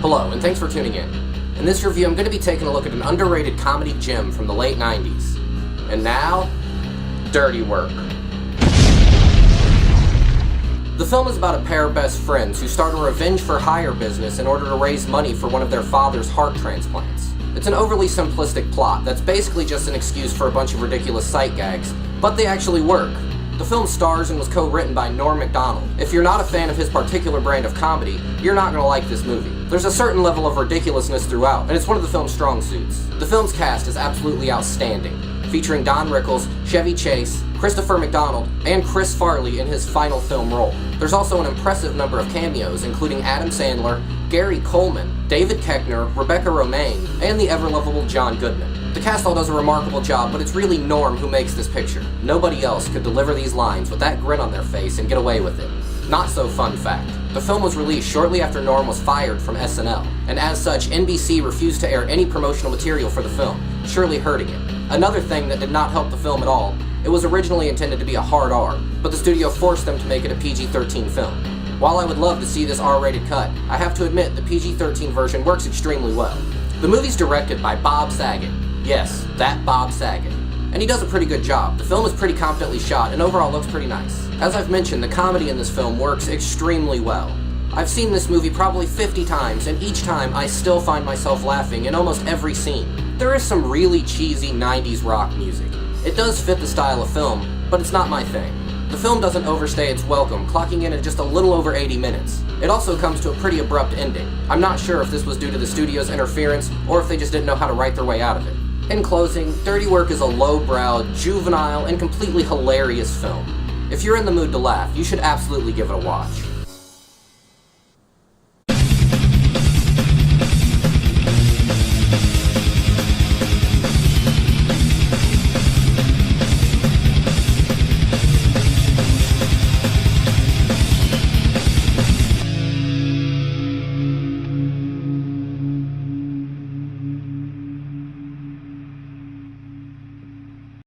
Hello, and thanks for tuning in. In this review, I'm going to be taking a look at an underrated comedy gem from the late 90s. And now, Dirty Work. The film is about a pair of best friends who start a revenge-for-hire business in order to raise money for one of their father's heart transplants. It's an overly simplistic plot that's basically just an excuse for a bunch of ridiculous sight gags, but they actually work. The film stars and was co-written by MacDonald. If you're not a fan of his particular brand of comedy, you're not going to like this movie. There's a certain level of ridiculousness throughout, and it's one of the film's strong suits. The film's cast is absolutely outstanding, featuring Don Rickles, Chevy Chase, Christopher McDonald, and Chris Farley in his final film role. There's also an impressive number of cameos, including Adam Sandler, Gary Coleman, David Koechner, Rebecca Romaine, and the ever-lovable John Goodman. The cast all does a remarkable job, but it's really Norm who makes this picture. Nobody else could deliver these lines with that grin on their face and get away with it. Not so fun fact. The film was released shortly after Norm was fired from SNL, and as such, NBC refused to air any promotional material for the film, surely hurting it. Another thing that did not help the film at all, it was originally intended to be a hard R, but the studio forced them to make it a PG-13 film. While I would love to see this R-rated cut, I have to admit the PG-13 version works extremely well. The movie's directed by Bob Saget. Yes, that Bob Saget. And he does a pretty good job. The film is pretty competently shot and overall looks pretty nice. As I've mentioned, the comedy in this film works extremely well. I've seen this movie probably 50 times, and each time I still find myself laughing in almost every scene. There is some really cheesy 90s rock music. It does fit the style of film, but it's not my thing. The film doesn't overstay its welcome, clocking in at just a little over 80 minutes. It also comes to a pretty abrupt ending. I'm not sure if this was due to the studio's interference, or if they just didn't know how to write their way out of it. In closing, Dirty Work is a low-brow, juvenile, and completely hilarious film. If you're in the mood to laugh, you should absolutely give it a watch.